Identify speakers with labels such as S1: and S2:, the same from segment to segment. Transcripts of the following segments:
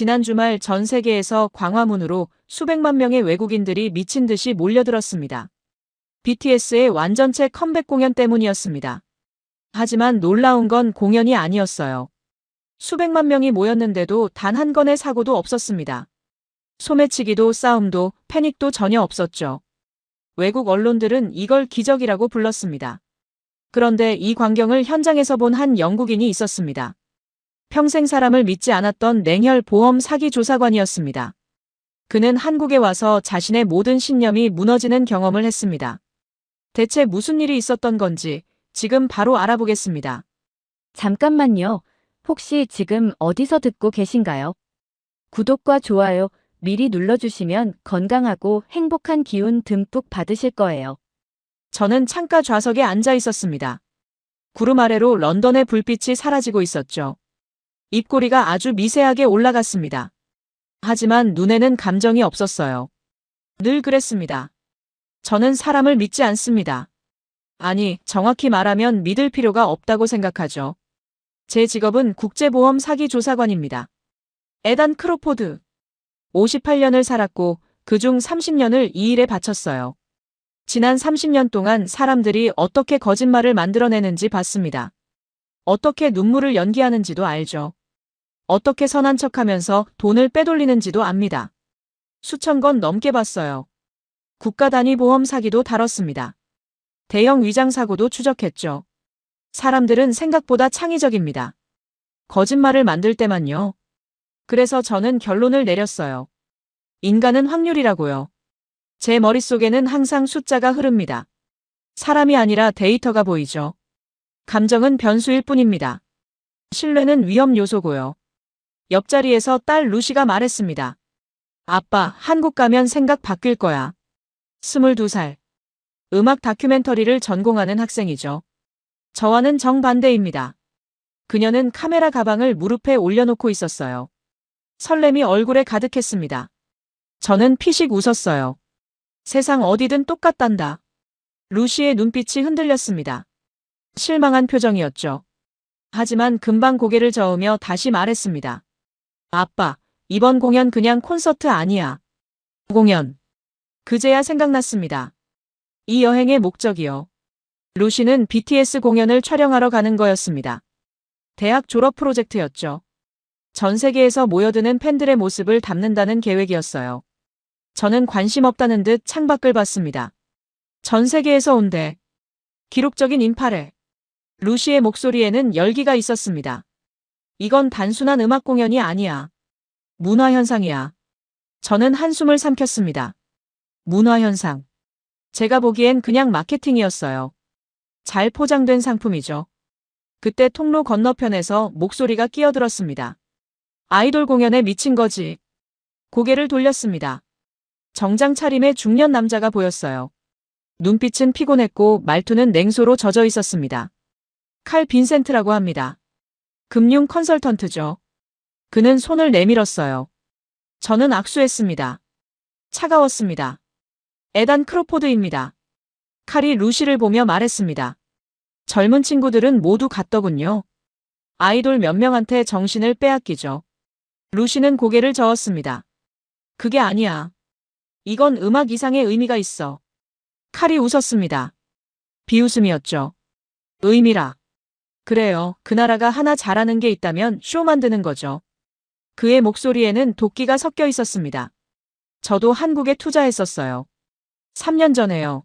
S1: 지난 주말 전 세계에서 광화문으로 수백만 명의 외국인들이 미친 듯이 몰려들었습니다. BTS의 완전체 컴백 공연 때문이었습니다. 하지만 놀라운 건 공연이 아니었어요. 수백만 명이 모였는데도 단 한 건의 사고도 없었습니다. 소매치기도 싸움도 패닉도 전혀 없었죠. 외국 언론들은 이걸 기적이라고 불렀습니다. 그런데 이 광경을 현장에서 본 한 영국인이 있었습니다. 평생 사람을 믿지 않았던 냉혈 보험 사기 조사관이었습니다. 그는 한국에 와서 자신의 모든 신념이 무너지는 경험을 했습니다. 대체 무슨 일이 있었던 건지 지금 바로 알아보겠습니다.
S2: 잠깐만요. 혹시 지금 어디서 듣고 계신가요? 구독과 좋아요 미리 눌러주시면 건강하고 행복한 기운 듬뿍 받으실 거예요.
S1: 저는 창가 좌석에 앉아 있었습니다. 구름 아래로 런던의 불빛이 사라지고 있었죠. 입꼬리가 아주 미세하게 올라갔습니다. 하지만 눈에는 감정이 없었어요. 늘 그랬습니다. 저는 사람을 믿지 않습니다. 아니, 정확히 말하면 믿을 필요가 없다고 생각하죠. 제 직업은 국제보험 사기 조사관입니다. 에단 크로포드. 58년을 살았고 그중 30년을 이 일에 바쳤어요. 지난 30년 동안 사람들이 어떻게 거짓말을 만들어내는지 봤습니다. 어떻게 눈물을 연기하는지도 알죠. 어떻게 선한 척하면서 돈을 빼돌리는지도 압니다. 수천 건 넘게 봤어요. 국가 단위 보험 사기도 다뤘습니다. 대형 위장 사고도 추적했죠. 사람들은 생각보다 창의적입니다. 거짓말을 만들 때만요. 그래서 저는 결론을 내렸어요. 인간은 확률이라고요. 제 머릿속에는 항상 숫자가 흐릅니다. 사람이 아니라 데이터가 보이죠. 감정은 변수일 뿐입니다. 신뢰는 위험 요소고요. 옆자리에서 딸 루시가 말했습니다. 아빠, 한국 가면 생각 바뀔 거야. 22살. 음악 다큐멘터리를 전공하는 학생이죠. 저와는 정반대입니다. 그녀는 카메라 가방을 무릎에 올려놓고 있었어요. 설렘이 얼굴에 가득했습니다. 저는 피식 웃었어요. 세상 어디든 똑같단다. 루시의 눈빛이 흔들렸습니다. 실망한 표정이었죠. 하지만 금방 고개를 저으며 다시 말했습니다. 아빠, 이번 공연 그냥 콘서트 아니야. 공연. 그제야 생각났습니다. 이 여행의 목적이요. 루시는 BTS 공연을 촬영하러 가는 거였습니다. 대학 졸업 프로젝트였죠. 전 세계에서 모여드는 팬들의 모습을 담는다는 계획이었어요. 저는 관심 없다는 듯 창밖을 봤습니다. 전 세계에서 온대. 기록적인 인파래. 루시의 목소리에는 열기가 있었습니다. 이건 단순한 음악 공연이 아니야. 문화현상이야. 저는 한숨을 삼켰습니다. 문화현상. 제가 보기엔 그냥 마케팅이었어요. 잘 포장된 상품이죠. 그때 통로 건너편에서 목소리가 끼어들었습니다. 아이돌 공연에 미친 거지. 고개를 돌렸습니다. 정장 차림의 중년 남자가 보였어요. 눈빛은 피곤했고 말투는 냉소로 젖어 있었습니다. 칼 빈센트라고 합니다. 금융 컨설턴트죠. 그는 손을 내밀었어요. 저는 악수했습니다. 차가웠습니다. 에단 크로포드입니다. 칼이 루시를 보며 말했습니다. 젊은 친구들은 모두 같더군요. 아이돌 몇 명한테 정신을 빼앗기죠. 루시는 고개를 저었습니다. 그게 아니야. 이건 음악 이상의 의미가 있어. 칼이 웃었습니다. 비웃음이었죠. 의미라. 그래요. 그 나라가 하나 잘하는 게 있다면 쇼 만드는 거죠. 그의 목소리에는 도끼가 섞여 있었습니다. 저도 한국에 투자했었어요. 3년 전에요.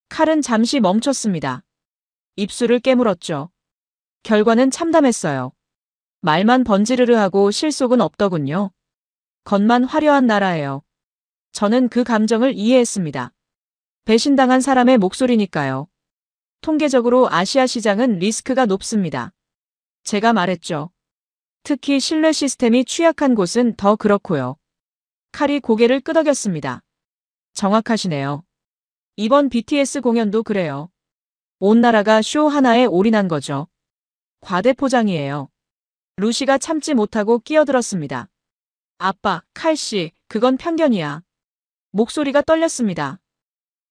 S1: 칼은 잠시 멈췄습니다. 입술을 깨물었죠. 결과는 참담했어요. 말만 번지르르하고 실속은 없더군요. 겉만 화려한 나라예요. 저는 그 감정을 이해했습니다. 배신당한 사람의 목소리니까요. 통계적으로 아시아 시장은 리스크가 높습니다. 제가 말했죠. 특히 신뢰 시스템이 취약한 곳은 더 그렇고요. 칼이 고개를 끄덕였습니다. 정확하시네요. 이번 BTS 공연도 그래요. 온 나라가 쇼 하나에 올인한 거죠. 과대포장이에요. 루시가 참지 못하고 끼어들었습니다. 아빠, 칼씨, 그건 편견이야. 목소리가 떨렸습니다.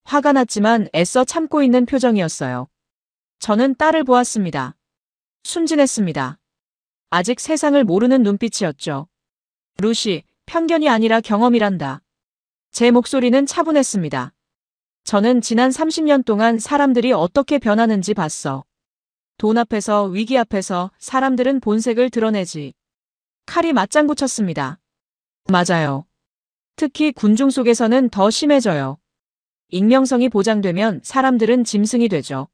S1: 화가 났지만 애써 참고 있는 표정이었어요. 저는 딸을 보았습니다. 순진했습니다. 아직 세상을 모르는 눈빛이었죠. 루시, 편견이 아니라 경험이란다. 제 목소리는 차분했습니다. 저는 지난 30년 동안 사람들이 어떻게 변하는지 봤어. 돈 앞에서, 위기 앞에서 사람들은 본색을 드러내지. 칼이 맞장구 쳤습니다. 맞아요. 특히 군중 속에서는 더 심해져요. 익명성이 보장되면 사람들은 짐승이 되죠.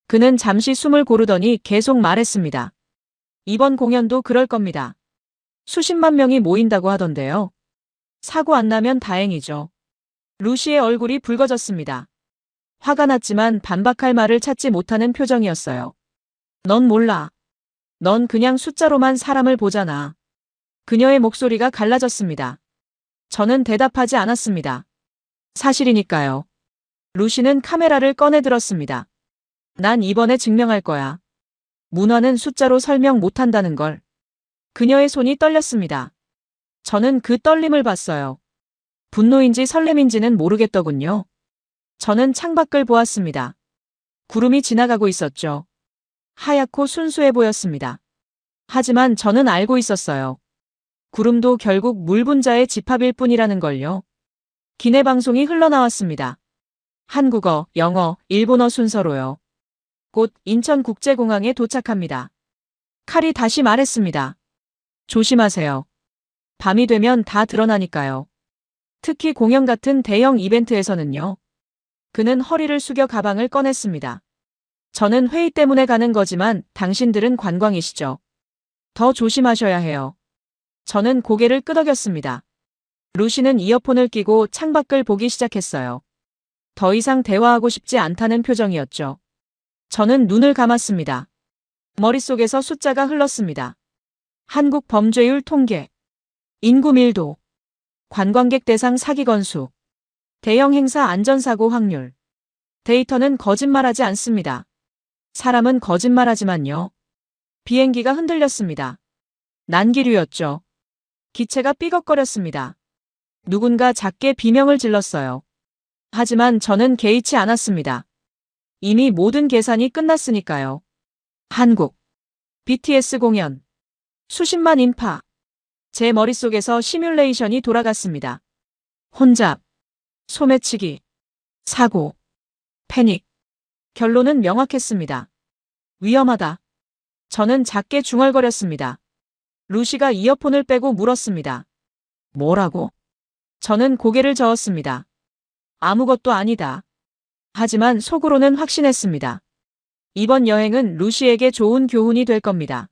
S1: 그는 잠시 숨을 고르더니 계속 말했습니다. 이번 공연도 그럴 겁니다. 수십만 명이 모인다고 하던데요. 사고 안 나면 다행이죠. 루시의 얼굴이 붉어졌습니다. 화가 났지만 반박할 말을 찾지 못하는 표정이었어요. 넌 몰라. 넌 그냥 숫자로만 사람을 보잖아. 그녀의 목소리가 갈라졌습니다. 저는 대답하지 않았습니다. 사실이니까요. 루시는 카메라를 꺼내 들었습니다. 난 이번에 증명할 거야. 문화는 숫자로 설명 못한다는 걸. 그녀의 손이 떨렸습니다. 저는 그 떨림을 봤어요. 분노인지 설렘인지는 모르겠더군요. 저는 창밖을 보았습니다. 구름이 지나가고 있었죠. 하얗고 순수해 보였습니다. 하지만 저는 알고 있었어요. 구름도 결국 물 분자의 집합일 뿐이라는 걸요. 기내 방송이 흘러나왔습니다. 한국어, 영어, 일본어 순서로요. 곧 인천국제공항에 도착합니다. 칼이 다시 말했습니다. 조심하세요. 밤이 되면 다 드러나니까요. 특히 공연 같은 대형 이벤트에서는요. 그는 허리를 숙여 가방을 꺼냈습니다. 저는 회의 때문에 가는 거지만 당신들은 관광이시죠. 더 조심하셔야 해요. 저는 고개를 끄덕였습니다. 루시는 이어폰을 끼고 창밖을 보기 시작했어요. 더 이상 대화하고 싶지 않다는 표정이었죠. 저는 눈을 감았습니다. 머릿속에서 숫자가 흘렀습니다. 한국 범죄율 통계, 인구 밀도, 관광객 대상 사기 건수, 대형 행사 안전사고 확률. 데이터는 거짓말하지 않습니다. 사람은 거짓말하지만요. 비행기가 흔들렸습니다. 난기류였죠. 기체가 삐걱거렸습니다. 누군가 작게 비명을 질렀어요. 하지만 저는 개의치 않았습니다. 이미 모든 계산이 끝났으니까요. 한국, BTS 공연, 수십만 인파. 제 머릿속에서 시뮬레이션이 돌아갔습니다. 혼잡, 소매치기, 사고, 패닉. 결론은 명확했습니다. 위험하다. 저는 작게 중얼거렸습니다. 루시가 이어폰을 빼고 물었습니다. 뭐라고? 저는 고개를 저었습니다. 아무것도 아니다. 하지만 속으로는 확신했습니다. 이번 여행은 루시에게 좋은 교훈이 될 겁니다.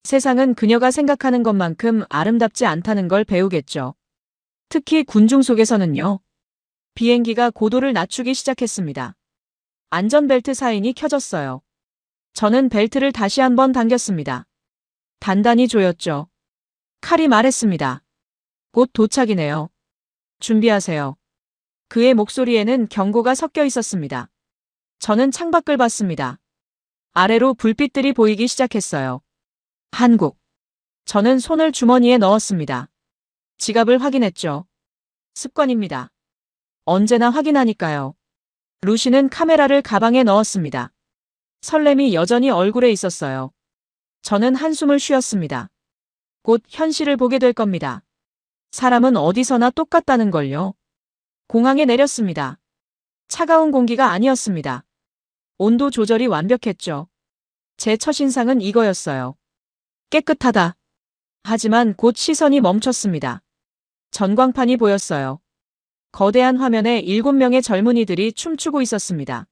S1: 세상은 그녀가 생각하는 것만큼 아름답지 않다는 걸 배우겠죠. 특히 군중 속에서는요. 비행기가 고도를 낮추기 시작했습니다. 안전벨트 사인이 켜졌어요. 저는 벨트를 다시 한번 당겼습니다. 단단히 조였죠. 칼이 말했습니다. 곧 도착이네요. 준비하세요. 그의 목소리에는 경고가 섞여 있었습니다. 저는 창밖을 봤습니다. 아래로 불빛들이 보이기 시작했어요. 한국. 저는 손을 주머니에 넣었습니다. 지갑을 확인했죠. 습관입니다. 언제나 확인하니까요. 루시는 카메라를 가방에 넣었습니다. 설렘이 여전히 얼굴에 있었어요. 저는 한숨을 쉬었습니다. 곧 현실을 보게 될 겁니다. 사람은 어디서나 똑같다는 걸요. 공항에 내렸습니다. 차가운 공기가 아니었습니다. 온도 조절이 완벽했죠. 제 첫인상은 이거였어요. 깨끗하다. 하지만 곧 시선이 멈췄습니다. 전광판이 보였어요. 거대한 화면에 7명의 젊은이들이 춤추고 있었습니다.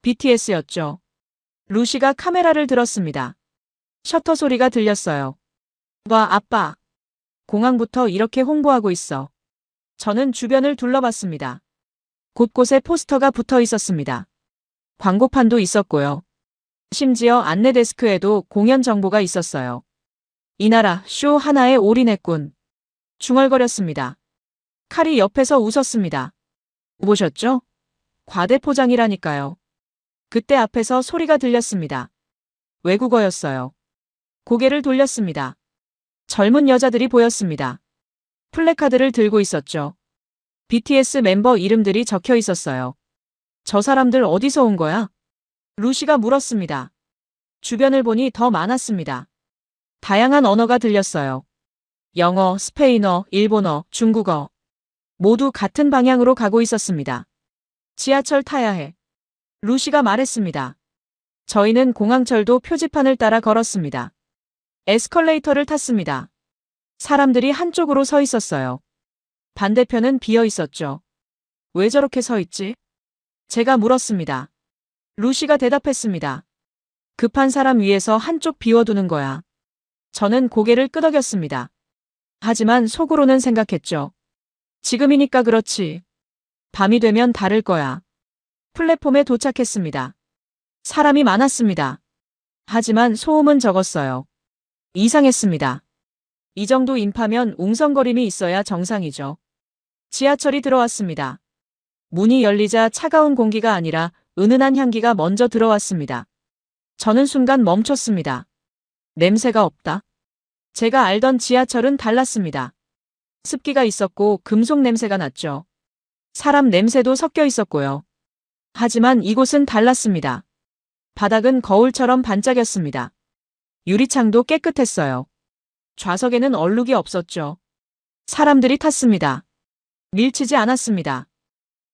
S1: BTS였죠. 루시가 카메라를 들었습니다. 셔터 소리가 들렸어요. 봐, 아빠. 공항부터 이렇게 홍보하고 있어. 저는 주변을 둘러봤습니다. 곳곳에 포스터가 붙어 있었습니다. 광고판도 있었고요. 심지어 안내 데스크에도 공연 정보가 있었어요. 이 나라 쇼 하나에 올인했군. 중얼거렸습니다. 칼이 옆에서 웃었습니다. 보셨죠? 과대포장이라니까요. 그때 앞에서 소리가 들렸습니다. 외국어였어요. 고개를 돌렸습니다. 젊은 여자들이 보였습니다. 플래카드를 들고 있었죠. BTS 멤버 이름들이 적혀 있었어요. 저 사람들 어디서 온 거야? 루시가 물었습니다. 주변을 보니 더 많았습니다. 다양한 언어가 들렸어요. 영어, 스페인어, 일본어, 중국어. 모두 같은 방향으로 가고 있었습니다. 지하철 타야 해. 루시가 말했습니다. 저희는 공항철도 표지판을 따라 걸었습니다. 에스컬레이터를 탔습니다. 사람들이 한쪽으로 서 있었어요. 반대편은 비어 있었죠. 왜 저렇게 서 있지? 제가 물었습니다. 루시가 대답했습니다. 급한 사람 위해서 한쪽 비워두는 거야. 저는 고개를 끄덕였습니다. 하지만 속으로는 생각했죠. 지금이니까 그렇지. 밤이 되면 다를 거야. 플랫폼에 도착했습니다. 사람이 많았습니다. 하지만 소음은 적었어요. 이상했습니다. 이 정도 인파면 웅성거림이 있어야 정상이죠. 지하철이 들어왔습니다. 문이 열리자 차가운 공기가 아니라 은은한 향기가 먼저 들어왔습니다. 저는 순간 멈췄습니다. 냄새가 없다. 제가 알던 지하철은 달랐습니다. 습기가 있었고 금속 냄새가 났죠. 사람 냄새도 섞여 있었고요. 하지만 이곳은 달랐습니다. 바닥은 거울처럼 반짝였습니다. 유리창도 깨끗했어요. 좌석에는 얼룩이 없었죠. 사람들이 탔습니다. 밀치지 않았습니다.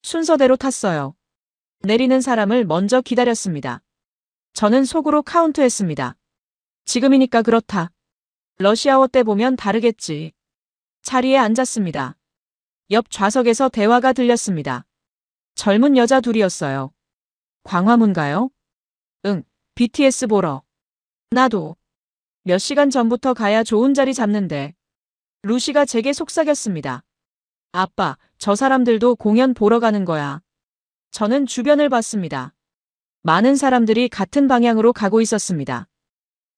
S1: 순서대로 탔어요. 내리는 사람을 먼저 기다렸습니다. 저는 속으로 카운트했습니다. 지금이니까 그렇다. 러시아워 때 보면 다르겠지. 자리에 앉았습니다. 옆 좌석에서 대화가 들렸습니다. 젊은 여자 둘이었어요. 광화문 가요? 응, BTS 보러. 나도. 몇 시간 전부터 가야 좋은 자리 잡는데. 루시가 제게 속삭였습니다. 아빠, 저 사람들도 공연 보러 가는 거야. 저는 주변을 봤습니다. 많은 사람들이 같은 방향으로 가고 있었습니다.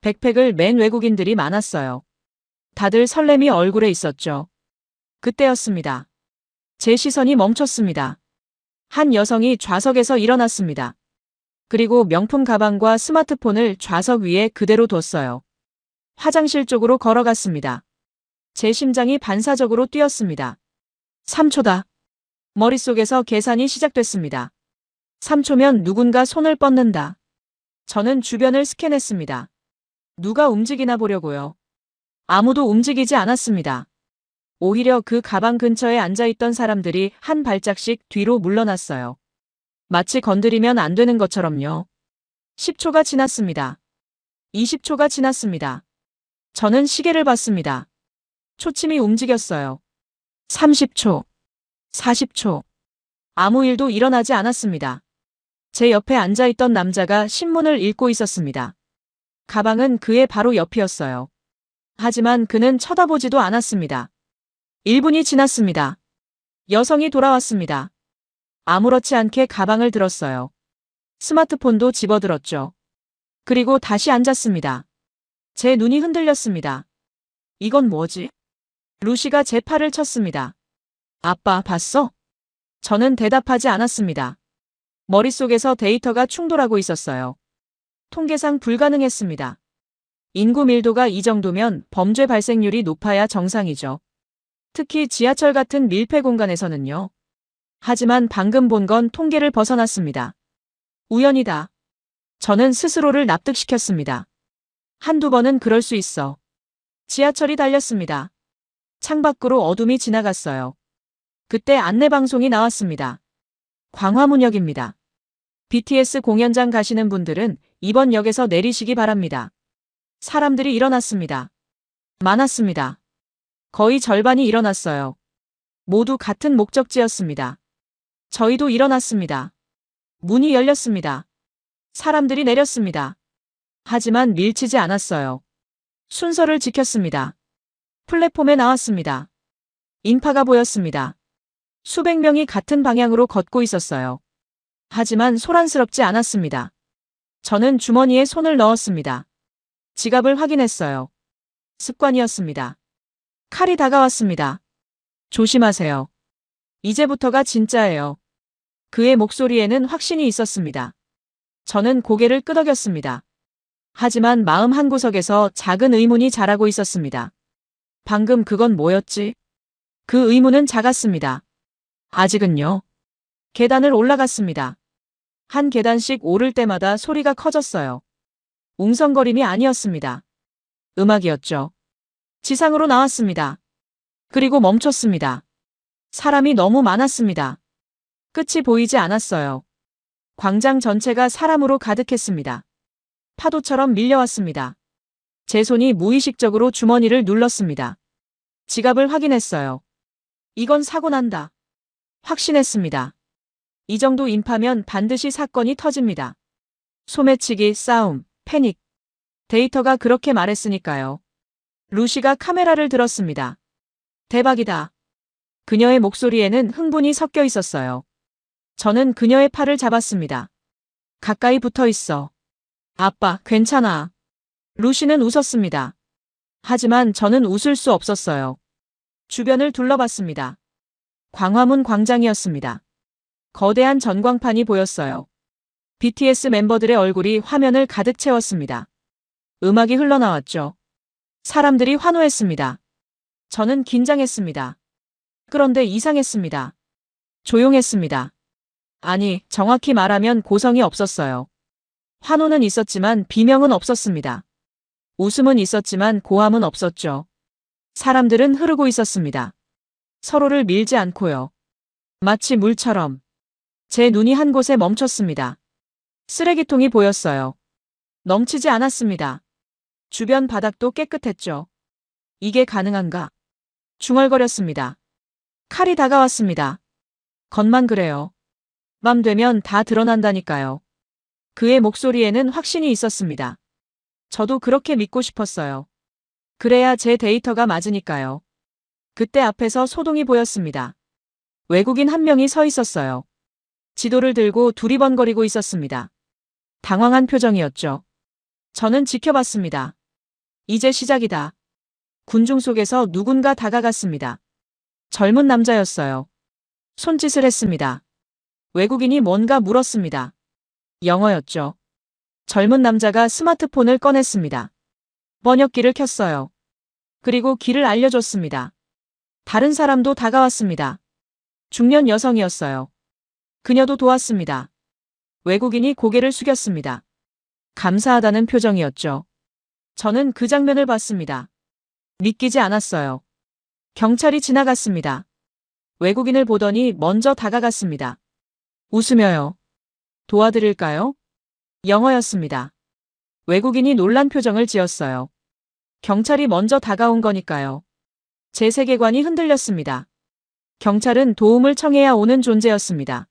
S1: 백팩을 맨 외국인들이 많았어요. 다들 설렘이 얼굴에 있었죠. 그때였습니다. 제 시선이 멈췄습니다. 한 여성이 좌석에서 일어났습니다. 그리고 명품 가방과 스마트폰을 좌석 위에 그대로 뒀어요. 화장실 쪽으로 걸어갔습니다. 제 심장이 반사적으로 뛰었습니다. 3초다. 머릿속에서 계산이 시작됐습니다. 3초면 누군가 손을 뻗는다. 저는 주변을 스캔했습니다. 누가 움직이나 보려고요. 아무도 움직이지 않았습니다. 오히려 그 가방 근처에 앉아있던 사람들이 한 발짝씩 뒤로 물러났어요. 마치 건드리면 안 되는 것처럼요. 10초가 지났습니다. 20초가 지났습니다. 저는 시계를 봤습니다. 초침이 움직였어요. 30초, 40초. 아무 일도 일어나지 않았습니다. 제 옆에 앉아있던 남자가 신문을 읽고 있었습니다. 가방은 그의 바로 옆이었어요. 하지만 그는 쳐다보지도 않았습니다. 1분이 지났습니다. 여성이 돌아왔습니다. 아무렇지 않게 가방을 들었어요. 스마트폰도 집어들었죠. 그리고 다시 앉았습니다. 제 눈이 흔들렸습니다. 이건 뭐지? 루시가 제 팔을 쳤습니다. 아빠, 봤어? 저는 대답하지 않았습니다. 머릿속에서 데이터가 충돌하고 있었어요. 통계상 불가능했습니다. 인구 밀도가 이 정도면 범죄 발생률이 높아야 정상이죠. 특히 지하철 같은 밀폐 공간에서는요. 하지만 방금 본 건 통계를 벗어났습니다. 우연이다. 저는 스스로를 납득시켰습니다. 한두 번은 그럴 수 있어. 지하철이 달렸습니다. 창밖으로 어둠이 지나갔어요. 그때 안내방송이 나왔습니다. 광화문역입니다. BTS 공연장 가시는 분들은 이번 역에서 내리시기 바랍니다. 사람들이 일어났습니다. 많았습니다. 거의 절반이 일어났어요. 모두 같은 목적지였습니다. 저희도 일어났습니다. 문이 열렸습니다. 사람들이 내렸습니다. 하지만 밀치지 않았어요. 순서를 지켰습니다. 플랫폼에 나왔습니다. 인파가 보였습니다. 수백 명이 같은 방향으로 걷고 있었어요. 하지만 소란스럽지 않았습니다. 저는 주머니에 손을 넣었습니다. 지갑을 확인했어요. 습관이었습니다. 칼이 다가왔습니다. 조심하세요. 이제부터가 진짜예요. 그의 목소리에는 확신이 있었습니다. 저는 고개를 끄덕였습니다. 하지만 마음 한구석에서 작은 의문이 자라고 있었습니다. 방금 그건 뭐였지? 그 의문은 작았습니다. 아직은요. 계단을 올라갔습니다. 한 계단씩 오를 때마다 소리가 커졌어요. 웅성거림이 아니었습니다. 음악이었죠. 지상으로 나왔습니다. 그리고 멈췄습니다. 사람이 너무 많았습니다. 끝이 보이지 않았어요. 광장 전체가 사람으로 가득했습니다. 파도처럼 밀려왔습니다. 제 손이 무의식적으로 주머니를 눌렀습니다. 지갑을 확인했어요. 이건 사고 난다. 확신했습니다. 이 정도 인파면 반드시 사건이 터집니다. 소매치기, 싸움, 패닉. 데이터가 그렇게 말했으니까요. 루시가 카메라를 들었습니다. 대박이다. 그녀의 목소리에는 흥분이 섞여 있었어요. 저는 그녀의 팔을 잡았습니다. 가까이 붙어 있어. 아빠, 괜찮아. 루시는 웃었습니다. 하지만 저는 웃을 수 없었어요. 주변을 둘러봤습니다. 광화문 광장이었습니다. 거대한 전광판이 보였어요. BTS 멤버들의 얼굴이 화면을 가득 채웠습니다. 음악이 흘러나왔죠. 사람들이 환호했습니다. 저는 긴장했습니다. 그런데 이상했습니다. 조용했습니다. 아니, 정확히 말하면 고성이 없었어요. 환호는 있었지만 비명은 없었습니다. 웃음은 있었지만 고함은 없었죠. 사람들은 흐르고 있었습니다. 서로를 밀지 않고요. 마치 물처럼. 제 눈이 한 곳에 멈췄습니다. 쓰레기통이 보였어요. 넘치지 않았습니다. 주변 바닥도 깨끗했죠. 이게 가능한가? 중얼거렸습니다. 칼이 다가왔습니다. 겉만 그래요. 밤 되면 다 드러난다니까요. 그의 목소리에는 확신이 있었습니다. 저도 그렇게 믿고 싶었어요. 그래야 제 데이터가 맞으니까요. 그때 앞에서 소동이 보였습니다. 외국인 한 명이 서 있었어요. 지도를 들고 두리번거리고 있었습니다. 당황한 표정이었죠. 저는 지켜봤습니다. 이제 시작이다. 군중 속에서 누군가 다가갔습니다. 젊은 남자였어요. 손짓을 했습니다. 외국인이 뭔가 물었습니다. 영어였죠. 젊은 남자가 스마트폰을 꺼냈습니다. 번역기를 켰어요. 그리고 길을 알려줬습니다. 다른 사람도 다가왔습니다. 중년 여성이었어요. 그녀도 도왔습니다. 외국인이 고개를 숙였습니다. 감사하다는 표정이었죠. 저는 그 장면을 봤습니다. 믿기지 않았어요. 경찰이 지나갔습니다. 외국인을 보더니 먼저 다가갔습니다. 웃으며요. 도와드릴까요? 영어였습니다. 외국인이 놀란 표정을 지었어요. 경찰이 먼저 다가온 거니까요. 제 세계관이 흔들렸습니다. 경찰은 도움을 청해야 오는 존재였습니다.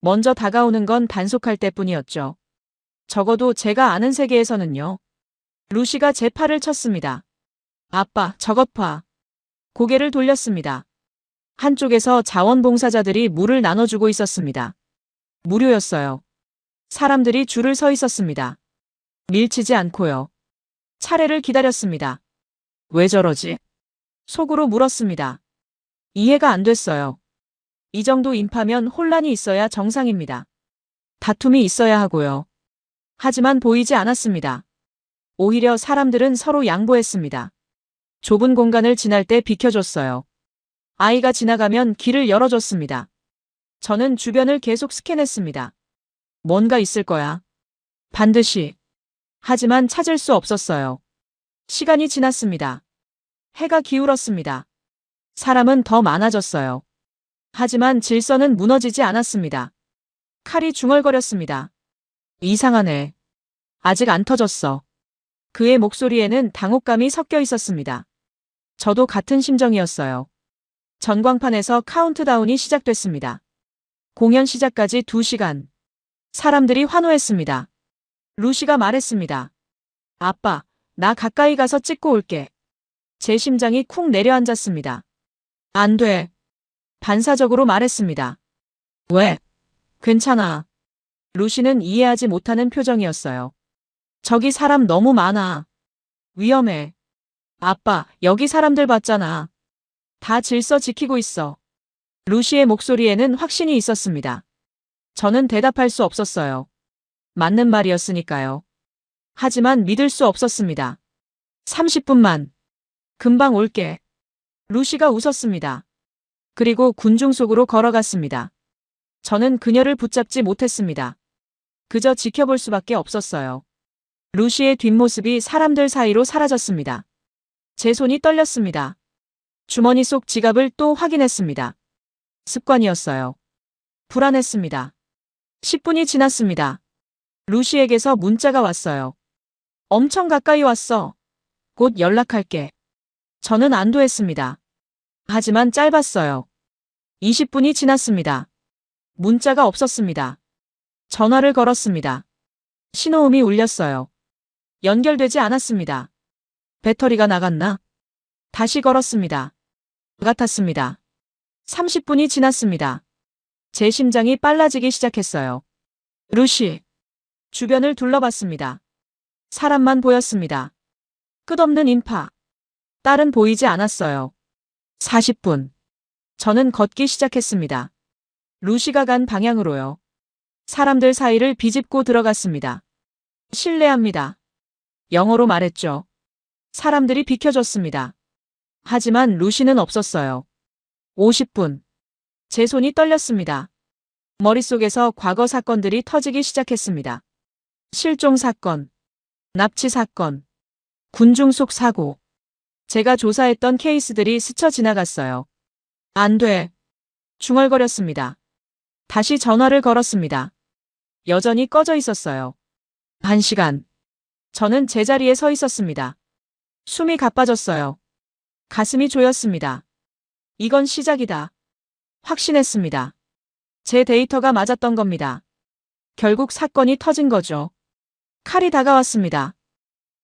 S1: 먼저 다가오는 건 단속할 때뿐이었죠. 적어도 제가 아는 세계에서는요. 루시가 제 팔을 쳤습니다. 아빠, 저것 봐. 고개를 돌렸습니다. 한쪽에서 자원봉사자들이 물을 나눠주고 있었습니다. 무료였어요. 사람들이 줄을 서 있었습니다. 밀치지 않고요. 차례를 기다렸습니다. 왜 저러지? 속으로 물었습니다. 이해가 안 됐어요. 이 정도 인파면 혼란이 있어야 정상입니다. 다툼이 있어야 하고요. 하지만 보이지 않았습니다. 오히려 사람들은 서로 양보했습니다. 좁은 공간을 지날 때 비켜줬어요. 아이가 지나가면 길을 열어줬습니다. 저는 주변을 계속 스캔했습니다. 뭔가 있을 거야. 반드시. 하지만 찾을 수 없었어요. 시간이 지났습니다. 해가 기울었습니다. 사람은 더 많아졌어요. 하지만 질서는 무너지지 않았습니다. 칼이 중얼거렸습니다. 이상하네. 아직 안 터졌어. 그의 목소리에는 당혹감이 섞여 있었습니다. 저도 같은 심정이었어요. 전광판에서 카운트다운이 시작됐습니다. 공연 시작까지 2시간. 사람들이 환호했습니다. 루시가 말했습니다. 아빠, 나 가까이 가서 찍고 올게. 제 심장이 쿵 내려앉았습니다. 안 돼. 반사적으로 말했습니다. 왜? 괜찮아. 루시는 이해하지 못하는 표정이었어요. 저기 사람 너무 많아. 위험해. 아빠, 여기 사람들 봤잖아. 다 질서 지키고 있어. 루시의 목소리에는 확신이 있었습니다. 저는 대답할 수 없었어요. 맞는 말이었으니까요. 하지만 믿을 수 없었습니다. 30분만. 금방 올게. 루시가 웃었습니다. 그리고 군중 속으로 걸어갔습니다. 저는 그녀를 붙잡지 못했습니다. 그저 지켜볼 수밖에 없었어요. 루시의 뒷모습이 사람들 사이로 사라졌습니다. 제 손이 떨렸습니다. 주머니 속 지갑을 또 확인했습니다. 습관이었어요. 불안했습니다. 10분이 지났습니다. 루시에게서 문자가 왔어요. 엄청 가까이 왔어. 곧 연락할게. 저는 안도했습니다. 하지만 짧았어요. 20분이 지났습니다. 문자가 없었습니다. 전화를 걸었습니다. 신호음이 울렸어요. 연결되지 않았습니다. 배터리가 나갔나? 다시 걸었습니다. 같았습니다. 30분이 지났습니다. 제 심장이 빨라지기 시작했어요. 루시. 주변을 둘러봤습니다. 사람만 보였습니다. 끝없는 인파. 딸은 보이지 않았어요. 40분. 저는 걷기 시작했습니다. 루시가 간 방향으로요. 사람들 사이를 비집고 들어갔습니다. 실례합니다. 영어로 말했죠. 사람들이 비켜줬습니다. 하지만 루시는 없었어요. 50분. 제 손이 떨렸습니다. 머릿속에서 과거 사건들이 터지기 시작했습니다. 실종 사건, 납치 사건, 군중속 사고. 제가 조사했던 케이스들이 스쳐 지나갔어요. 안 돼. 중얼거렸습니다. 다시 전화를 걸었습니다. 여전히 꺼져 있었어요. 1시간. 저는 제자리에 서 있었습니다. 숨이 가빠졌어요. 가슴이 조였습니다. 이건 시작이다. 확신했습니다. 제 데이터가 맞았던 겁니다. 결국 사건이 터진 거죠. 칼이 다가왔습니다.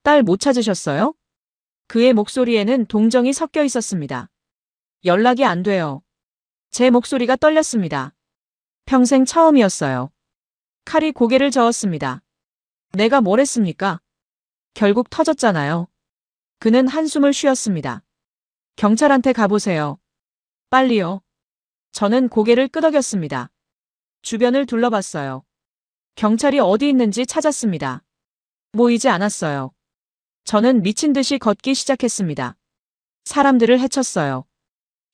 S1: 딸 못 찾으셨어요? 그의 목소리에는 동정이 섞여 있었습니다. 연락이 안 돼요. 제 목소리가 떨렸습니다. 평생 처음이었어요. 칼이 고개를 저었습니다. 내가 뭘 했습니까? 결국 터졌잖아요. 그는 한숨을 쉬었습니다. 경찰한테 가보세요. 빨리요. 저는 고개를 끄덕였습니다. 주변을 둘러봤어요. 경찰이 어디 있는지 찾았습니다. 모이지 않았어요. 저는 미친 듯이 걷기 시작했습니다. 사람들을 헤쳤어요.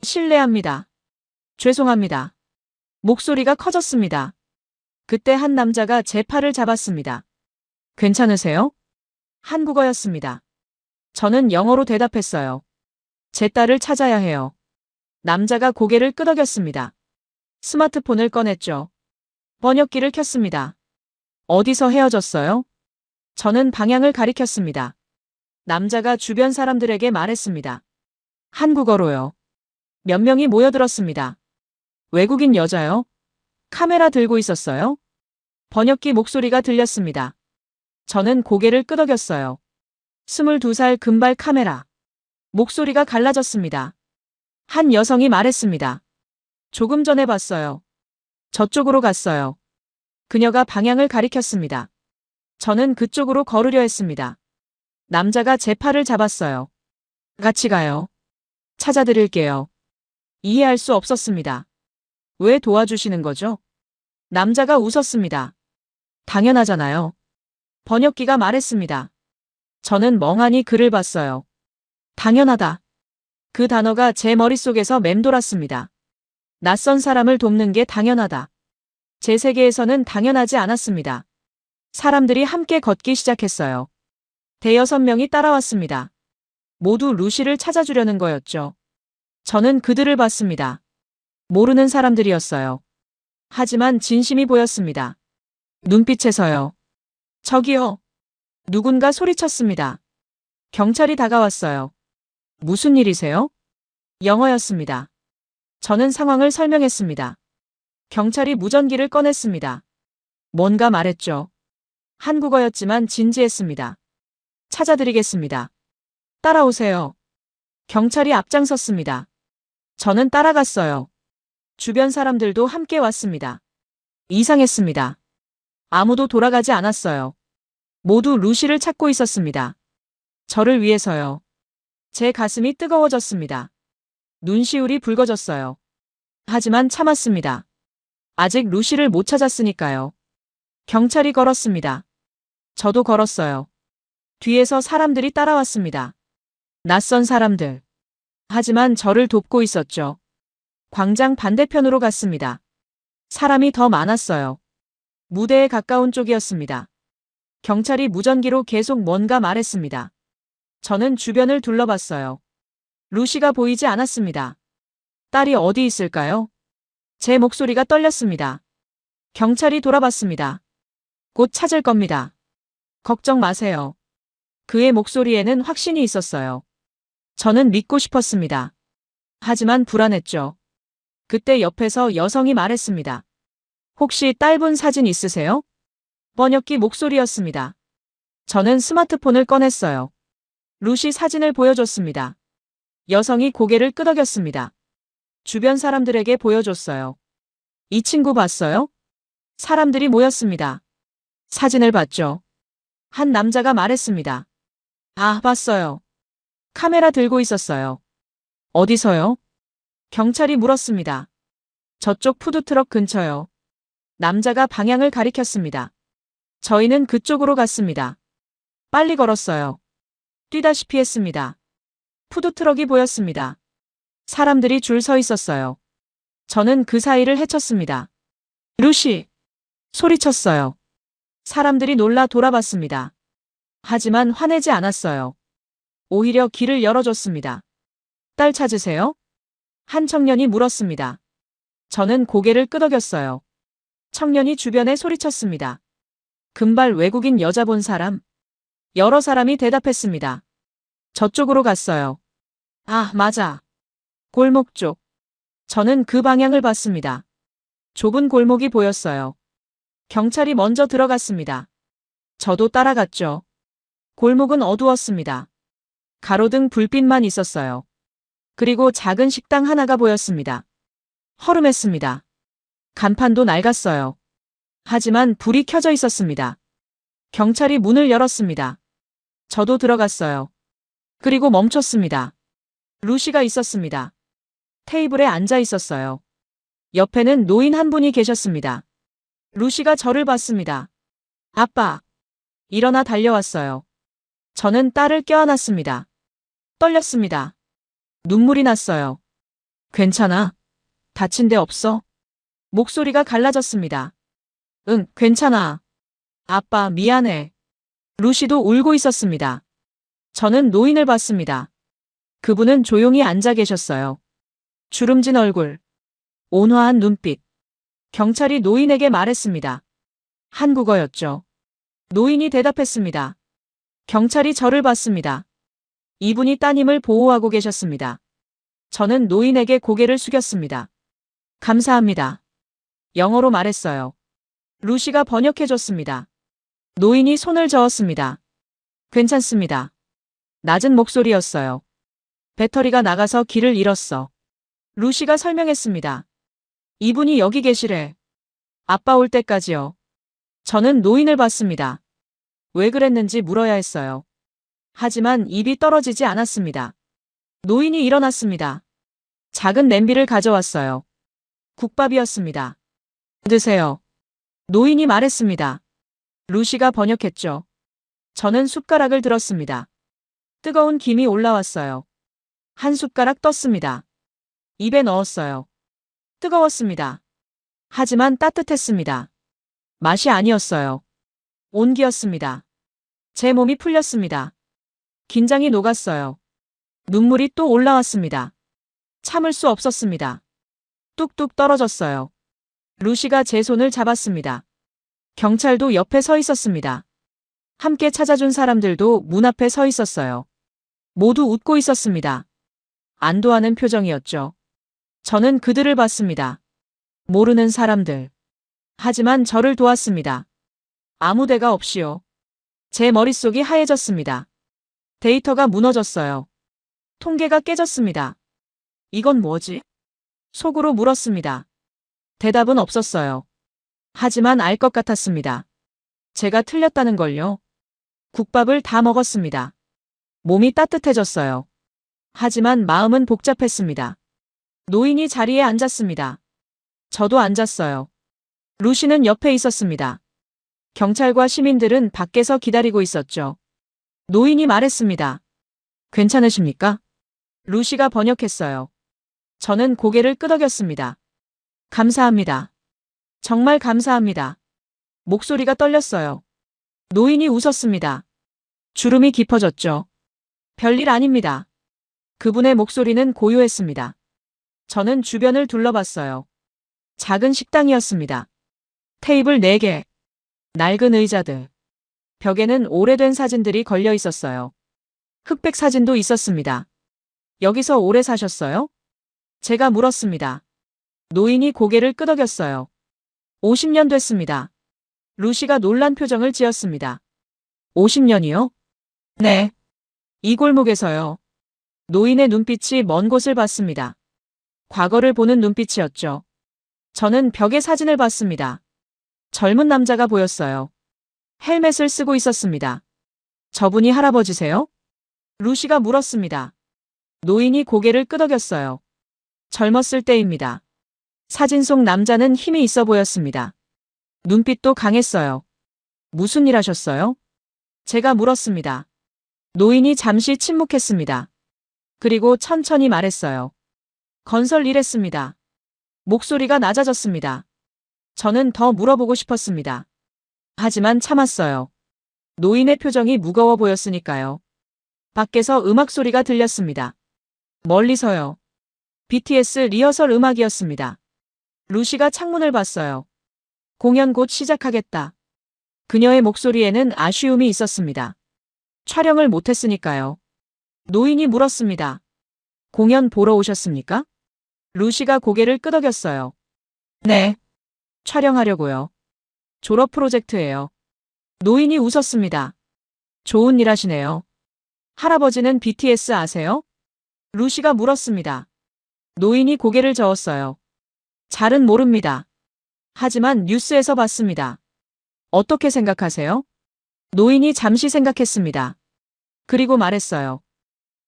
S1: 실례합니다. 죄송합니다. 목소리가 커졌습니다. 그때 한 남자가 제 팔을 잡았습니다. 괜찮으세요? 한국어였습니다. 저는 영어로 대답했어요. 제 딸을 찾아야 해요. 남자가 고개를 끄덕였습니다. 스마트폰을 꺼냈죠. 번역기를 켰습니다. 어디서 헤어졌어요? 저는 방향을 가리켰습니다. 남자가 주변 사람들에게 말했습니다. 한국어로요. 몇 명이 모여들었습니다. 외국인 여자요? 카메라 들고 있었어요? 번역기 목소리가 들렸습니다. 저는 고개를 끄덕였어요. 22살 금발 카메라. 목소리가 갈라졌습니다. 한 여성이 말했습니다. 조금 전에 봤어요. 저쪽으로 갔어요. 그녀가 방향을 가리켰습니다. 저는 그쪽으로 걸으려 했습니다. 남자가 제 팔을 잡았어요. 같이 가요. 찾아드릴게요. 이해할 수 없었습니다. 왜 도와주시는 거죠? 남자가 웃었습니다. 당연하잖아요. 번역기가 말했습니다. 저는 멍하니 그를 봤어요. 당연하다. 그 단어가 제 머릿속에서 맴돌았습니다. 낯선 사람을 돕는 게 당연하다. 제 세계에서는 당연하지 않았습니다. 사람들이 함께 걷기 시작했어요. 대여섯 명이 따라왔습니다. 모두 루시를 찾아주려는 거였죠. 저는 그들을 봤습니다. 모르는 사람들이었어요. 하지만 진심이 보였습니다. 눈빛에서요. 저기요. 누군가 소리쳤습니다. 경찰이 다가왔어요. 무슨 일이세요? 영어였습니다. 저는 상황을 설명했습니다. 경찰이 무전기를 꺼냈습니다. 뭔가 말했죠. 한국어였지만 진지했습니다. 찾아드리겠습니다. 따라오세요. 경찰이 앞장섰습니다. 저는 따라갔어요. 주변 사람들도 함께 왔습니다. 이상했습니다. 아무도 돌아가지 않았어요. 모두 루시를 찾고 있었습니다. 저를 위해서요. 제 가슴이 뜨거워졌습니다. 눈시울이 붉어졌어요. 하지만 참았습니다. 아직 루시를 못 찾았으니까요. 경찰이 걸었습니다. 저도 걸었어요. 뒤에서 사람들이 따라왔습니다. 낯선 사람들. 하지만 저를 돕고 있었죠. 광장 반대편으로 갔습니다. 사람이 더 많았어요. 무대에 가까운 쪽이었습니다. 경찰이 무전기로 계속 뭔가 말했습니다. 저는 주변을 둘러봤어요. 루시가 보이지 않았습니다. 딸이 어디 있을까요? 제 목소리가 떨렸습니다. 경찰이 돌아봤습니다. 곧 찾을 겁니다. 걱정 마세요. 그의 목소리에는 확신이 있었어요. 저는 믿고 싶었습니다. 하지만 불안했죠. 그때 옆에서 여성이 말했습니다. 혹시 딸분 사진 있으세요? 번역기 목소리였습니다. 저는 스마트폰을 꺼냈어요. 루시 사진을 보여줬습니다. 여성이 고개를 끄덕였습니다. 주변 사람들에게 보여줬어요. 이 친구 봤어요? 사람들이 모였습니다. 사진을 봤죠. 한 남자가 말했습니다. 아, 봤어요. 카메라 들고 있었어요. 어디서요? 경찰이 물었습니다. 저쪽 푸드트럭 근처요. 남자가 방향을 가리켰습니다. 저희는 그쪽으로 갔습니다. 빨리 걸었어요. 뛰다시피 했습니다. 푸드트럭이 보였습니다. 사람들이 줄 서 있었어요. 저는 그 사이를 헤쳤습니다. 루시! 소리쳤어요. 사람들이 놀라 돌아봤습니다. 하지만 화내지 않았어요. 오히려 길을 열어줬습니다. 딸 찾으세요? 한 청년이 물었습니다. 저는 고개를 끄덕였어요. 청년이 주변에 소리쳤습니다. 금발 외국인 여자 본 사람? 여러 사람이 대답했습니다. 저쪽으로 갔어요. 아, 맞아. 골목 쪽. 저는 그 방향을 봤습니다. 좁은 골목이 보였어요. 경찰이 먼저 들어갔습니다. 저도 따라갔죠. 골목은 어두웠습니다. 가로등 불빛만 있었어요. 그리고 작은 식당 하나가 보였습니다. 허름했습니다. 간판도 낡았어요. 하지만 불이 켜져 있었습니다. 경찰이 문을 열었습니다. 저도 들어갔어요. 그리고 멈췄습니다. 루시가 있었습니다. 테이블에 앉아 있었어요. 옆에는 노인 한 분이 계셨습니다. 루시가 저를 봤습니다. 아빠. 일어나 달려왔어요. 저는 딸을 껴안았습니다. 떨렸습니다. 눈물이 났어요. 괜찮아? 다친 데 없어? 목소리가 갈라졌습니다. 응, 괜찮아. 아빠, 미안해. 루시도 울고 있었습니다. 저는 노인을 봤습니다. 그분은 조용히 앉아 계셨어요. 주름진 얼굴, 온화한 눈빛. 경찰이 노인에게 말했습니다. 한국어였죠. 노인이 대답했습니다. 경찰이 저를 봤습니다. 이분이 따님을 보호하고 계셨습니다. 저는 노인에게 고개를 숙였습니다. 감사합니다. 영어로 말했어요. 루시가 번역해줬습니다. 노인이 손을 저었습니다. 괜찮습니다. 낮은 목소리였어요. 배터리가 나가서 길을 잃었어. 루시가 설명했습니다. 이분이 여기 계시래. 아빠 올 때까지요. 저는 노인을 봤습니다. 왜 그랬는지 물어야 했어요. 하지만 입이 떨어지지 않았습니다. 노인이 일어났습니다. 작은 냄비를 가져왔어요. 국밥이었습니다. 드세요. 노인이 말했습니다. 루시가 번역했죠. 저는 숟가락을 들었습니다. 뜨거운 김이 올라왔어요. 한 숟가락 떴습니다. 입에 넣었어요. 뜨거웠습니다. 하지만 따뜻했습니다. 맛이 아니었어요. 온기였습니다. 제 몸이 풀렸습니다. 긴장이 녹았어요. 눈물이 또 올라왔습니다. 참을 수 없었습니다. 뚝뚝 떨어졌어요. 루시가 제 손을 잡았습니다. 경찰도 옆에 서 있었습니다. 함께 찾아준 사람들도 문 앞에 서 있었어요. 모두 웃고 있었습니다. 안도하는 표정이었죠. 저는 그들을 봤습니다. 모르는 사람들. 하지만 저를 도왔습니다. 아무 데가 없이요. 제 머릿속이 하얘졌습니다. 데이터가 무너졌어요. 통계가 깨졌습니다. 이건 뭐지? 속으로 물었습니다. 대답은 없었어요. 하지만 알 것 같았습니다. 제가 틀렸다는 걸요. 국밥을 다 먹었습니다. 몸이 따뜻해졌어요. 하지만 마음은 복잡했습니다. 노인이 자리에 앉았습니다. 저도 앉았어요. 루시는 옆에 있었습니다. 경찰과 시민들은 밖에서 기다리고 있었죠. 노인이 말했습니다. 괜찮으십니까? 루시가 번역했어요. 저는 고개를 끄덕였습니다. 감사합니다. 정말 감사합니다. 목소리가 떨렸어요. 노인이 웃었습니다. 주름이 깊어졌죠. 별일 아닙니다. 그분의 목소리는 고요했습니다. 저는 주변을 둘러봤어요. 작은 식당이었습니다. 테이블 4개, 낡은 의자들, 벽에는 오래된 사진들이 걸려 있었어요. 흑백 사진도 있었습니다. 여기서 오래 사셨어요? 제가 물었습니다. 노인이 고개를 끄덕였어요. 50년 됐습니다. 루시가 놀란 표정을 지었습니다. 50년이요? 네. 이 골목에서요. 노인의 눈빛이 먼 곳을 봤습니다. 과거를 보는 눈빛이었죠. 저는 벽에 사진을 봤습니다. 젊은 남자가 보였어요. 헬멧을 쓰고 있었습니다. 저분이 할아버지세요? 루시가 물었습니다. 노인이 고개를 끄덕였어요. 젊었을 때입니다. 사진 속 남자는 힘이 있어 보였습니다. 눈빛도 강했어요. 무슨 일 하셨어요? 제가 물었습니다. 노인이 잠시 침묵했습니다. 그리고 천천히 말했어요. 건설 일했습니다. 목소리가 낮아졌습니다. 저는 더 물어보고 싶었습니다. 하지만 참았어요. 노인의 표정이 무거워 보였으니까요. 밖에서 음악 소리가 들렸습니다. 멀리서요. BTS 리허설 음악이었습니다. 루시가 창문을 봤어요. 공연 곧 시작하겠다. 그녀의 목소리에는 아쉬움이 있었습니다. 촬영을 못했으니까요. 노인이 물었습니다. 공연 보러 오셨습니까? 루시가 고개를 끄덕였어요. 네. 촬영하려고요. 졸업 프로젝트예요. 노인이 웃었습니다. 좋은 일 하시네요. 할아버지는 BTS 아세요? 루시가 물었습니다. 노인이 고개를 저었어요. 잘은 모릅니다. 하지만 뉴스에서 봤습니다. 어떻게 생각하세요? 노인이 잠시 생각했습니다. 그리고 말했어요.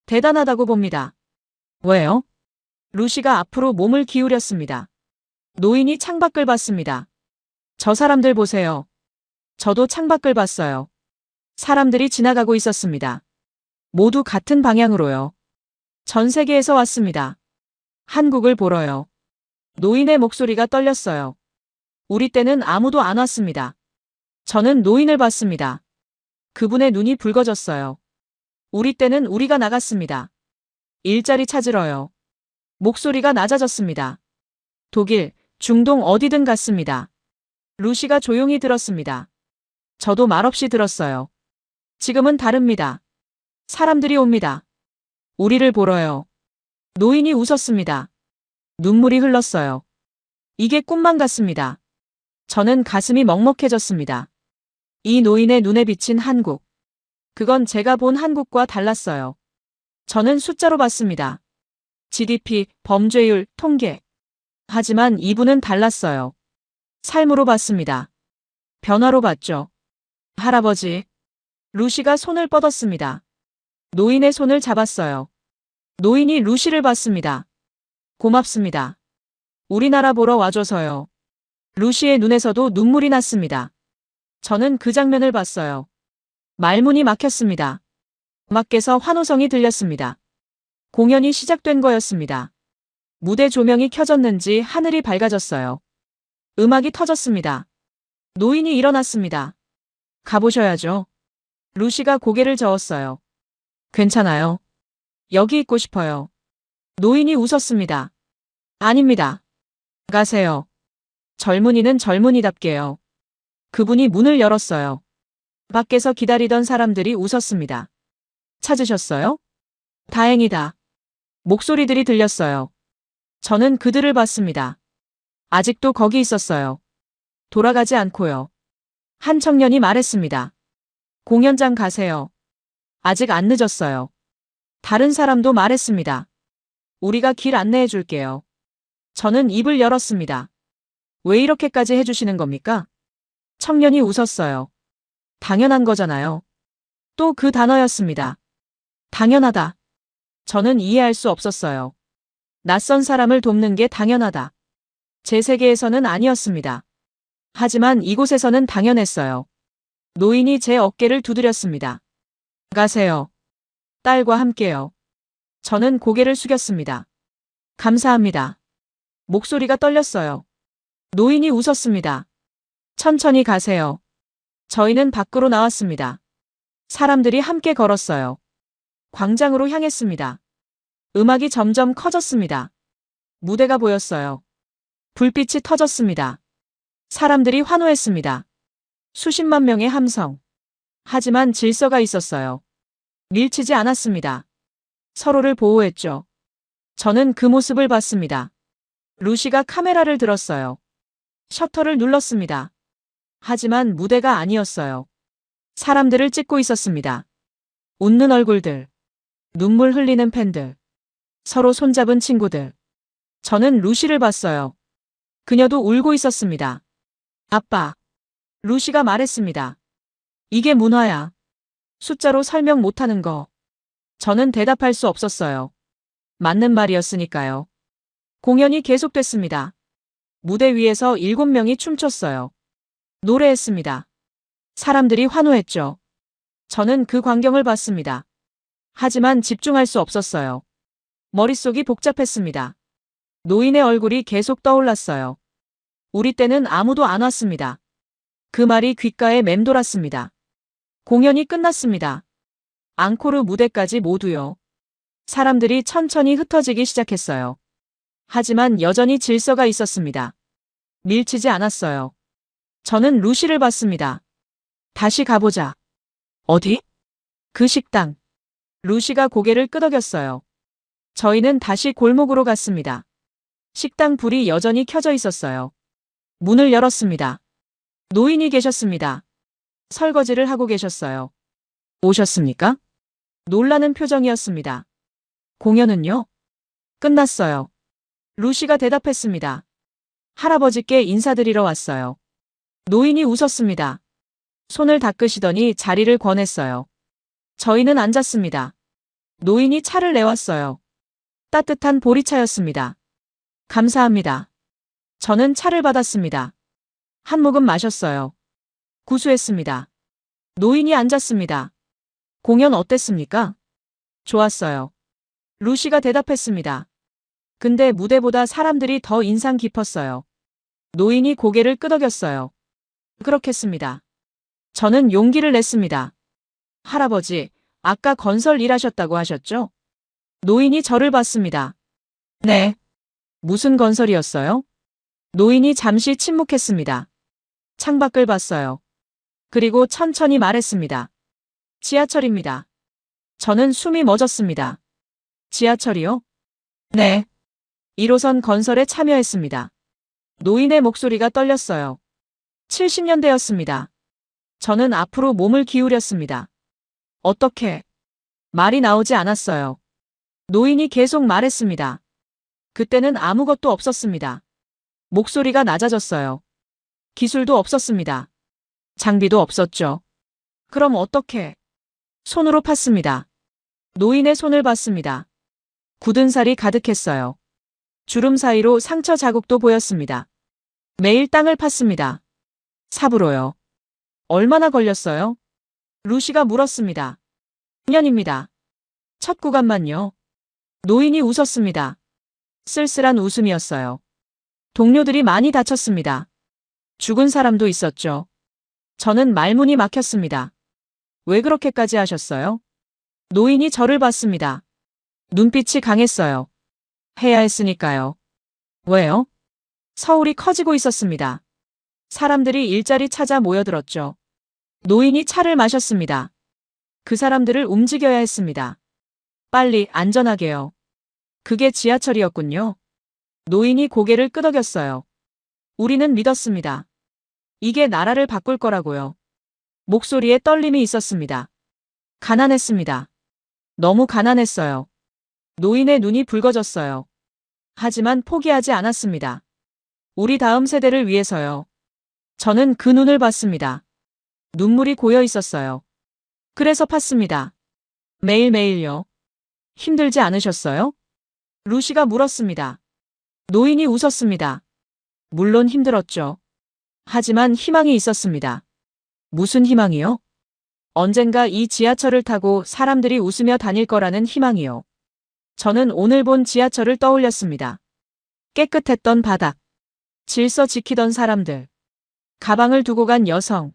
S1: 대단하다고 봅니다. 왜요? 루시가 앞으로 몸을 기울였습니다. 노인이 창밖을 봤습니다. 저 사람들 보세요. 저도 창밖을 봤어요. 사람들이 지나가고 있었습니다. 모두 같은 방향으로요. 전 세계에서 왔습니다. 한국을 보러요. 노인의 목소리가 떨렸어요. 우리 때는 아무도 안 왔습니다. 저는 노인을 봤습니다. 그분의 눈이 붉어졌어요. 우리 때는 우리가 나갔습니다. 일자리 찾으러요. 목소리가 낮아졌습니다. 독일, 중동 어디든 갔습니다. 루시가 조용히 들었습니다. 저도 말없이 들었어요. 지금은 다릅니다. 사람들이 옵니다. 우리를 보러요. 노인이 웃었습니다. 눈물이 흘렀어요. 이게 꿈만 같습니다. 저는 가슴이 먹먹해졌습니다. 이 노인의 눈에 비친 한국. 그건 제가 본 한국과 달랐어요. 저는 숫자로 봤습니다. GDP, 범죄율, 통계. 하지만 이분은 달랐어요. 삶으로 봤습니다. 변화로 봤죠. 할아버지. 루시가 손을 뻗었습니다. 노인의 손을 잡았어요. 노인이 루시를 봤습니다. 고맙습니다. 우리나라 보러 와줘서요. 루시의 눈에서도 눈물이 났습니다. 저는 그 장면을 봤어요. 말문이 막혔습니다. 음악께서 환호성이 들렸습니다. 공연이 시작된 거였습니다. 무대 조명이 켜졌는지 하늘이 밝아졌어요. 음악이 터졌습니다. 노인이 일어났습니다. 가보셔야죠. 루시가 고개를 저었어요. 괜찮아요. 여기 있고 싶어요. 노인이 웃었습니다. 아닙니다. 가세요. 젊은이는 젊은이답게요. 그분이 문을 열었어요. 밖에서 기다리던 사람들이 웃었습니다. 찾으셨어요? 다행이다. 목소리들이 들렸어요. 저는 그들을 봤습니다. 아직도 거기 있었어요. 돌아가지 않고요. 한 청년이 말했습니다. 공연장 가세요. 아직 안 늦었어요. 다른 사람도 말했습니다. 우리가 길 안내해 줄게요. 저는 입을 열었습니다. 왜 이렇게까지 해주시는 겁니까? 청년이 웃었어요. 당연한 거잖아요. 또 그 단어였습니다. 당연하다. 저는 이해할 수 없었어요. 낯선 사람을 돕는 게 당연하다. 제 세계에서는 아니었습니다. 하지만 이곳에서는 당연했어요. 노인이 제 어깨를 두드렸습니다. 가세요. 딸과 함께요. 저는 고개를 숙였습니다. 감사합니다. 목소리가 떨렸어요. 노인이 웃었습니다. 천천히 가세요. 저희는 밖으로 나왔습니다. 사람들이 함께 걸었어요. 광장으로 향했습니다. 음악이 점점 커졌습니다. 무대가 보였어요. 불빛이 터졌습니다. 사람들이 환호했습니다. 수십만 명의 함성. 하지만 질서가 있었어요. 밀치지 않았습니다. 서로를 보호했죠. 저는 그 모습을 봤습니다. 루시가 카메라를 들었어요. 셔터를 눌렀습니다. 하지만 무대가 아니었어요. 사람들을 찍고 있었습니다. 웃는 얼굴들, 눈물 흘리는 팬들, 서로 손잡은 친구들. 저는 루시를 봤어요. 그녀도 울고 있었습니다. 아빠. 루시가 말했습니다. 이게 문화야. 숫자로 설명 못하는 거. 저는 대답할 수 없었어요. 맞는 말이었으니까요. 공연이 계속됐습니다. 무대 위에서 7명이 춤췄어요. 노래했습니다. 사람들이 환호했죠. 저는 그 광경을 봤습니다. 하지만 집중할 수 없었어요. 머릿속이 복잡했습니다. 노인의 얼굴이 계속 떠올랐어요. 우리 때는 아무도 안 왔습니다. 그 말이 귓가에 맴돌았습니다. 공연이 끝났습니다. 앙코르 무대까지 모두요. 사람들이 천천히 흩어지기 시작했어요. 하지만 여전히 질서가 있었습니다. 밀치지 않았어요. 저는 루시를 봤습니다. 다시 가보자. 어디? 그 식당. 루시가 고개를 끄덕였어요. 저희는 다시 골목으로 갔습니다. 식당 불이 여전히 켜져 있었어요. 문을 열었습니다. 노인이 계셨습니다. 설거지를 하고 계셨어요. 오셨습니까? 놀라는 표정이었습니다. 공연은요? 끝났어요. 루시가 대답했습니다. 할아버지께 인사드리러 왔어요. 노인이 웃었습니다. 손을 닦으시더니 자리를 권했어요. 저희는 앉았습니다. 노인이 차를 내왔어요. 따뜻한 보리차였습니다. 감사합니다. 저는 차를 받았습니다. 한 모금 마셨어요. 구수했습니다. 노인이 앉았습니다. 공연 어땠습니까? 좋았어요. 루시가 대답했습니다. 근데 무대보다 사람들이 더 인상 깊었어요. 노인이 고개를 끄덕였어요. 그렇겠습니다. 저는 용기를 냈습니다. 할아버지, 아까 건설 일하셨다고 하셨죠? 노인이 저를 봤습니다. 네. 무슨 건설이었어요? 노인이 잠시 침묵했습니다. 창밖을 봤어요. 그리고 천천히 말했습니다. 지하철입니다. 저는 숨이 멎었습니다. 지하철이요? 네. 1호선 건설에 참여했습니다. 노인의 목소리가 떨렸어요. 70년대였습니다. 저는 앞으로 몸을 기울였습니다. 어떻게? 말이 나오지 않았어요. 노인이 계속 말했습니다. 그때는 아무것도 없었습니다. 목소리가 낮아졌어요. 기술도 없었습니다. 장비도 없었죠. 그럼 어떻게? 손으로 팠습니다. 노인의 손을 봤습니다. 굳은 살이 가득했어요. 주름 사이로 상처 자국도 보였습니다. 매일 땅을 팠습니다. 삽으로요. 얼마나 걸렸어요? 루시가 물었습니다. 10년입니다. 첫 구간만요. 노인이 웃었습니다. 쓸쓸한 웃음이었어요. 동료들이 많이 다쳤습니다. 죽은 사람도 있었죠. 저는 말문이 막혔습니다. 왜 그렇게까지 하셨어요? 노인이 저를 봤습니다. 눈빛이 강했어요. 해야 했으니까요. 왜요? 서울이 커지고 있었습니다. 사람들이 일자리 찾아 모여들었죠. 노인이 차를 마셨습니다. 그 사람들을 움직여야 했습니다. 빨리, 안전하게요. 그게 지하철이었군요. 노인이 고개를 끄덕였어요. 우리는 믿었습니다. 이게 나라를 바꿀 거라고요. 목소리에 떨림이 있었습니다. 가난했습니다. 너무 가난했어요. 노인의 눈이 붉어졌어요. 하지만 포기하지 않았습니다. 우리 다음 세대를 위해서요. 저는 그 눈을 봤습니다. 눈물이 고여 있었어요. 그래서 팠습니다. 매일매일요. 힘들지 않으셨어요? 루시가 물었습니다. 노인이 웃었습니다. 물론 힘들었죠. 하지만 희망이 있었습니다. 무슨 희망이요? 언젠가 이 지하철을 타고 사람들이 웃으며 다닐 거라는 희망이요. 저는 오늘 본 지하철을 떠올렸습니다. 깨끗했던 바닥, 질서 지키던 사람들, 가방을 두고 간 여성,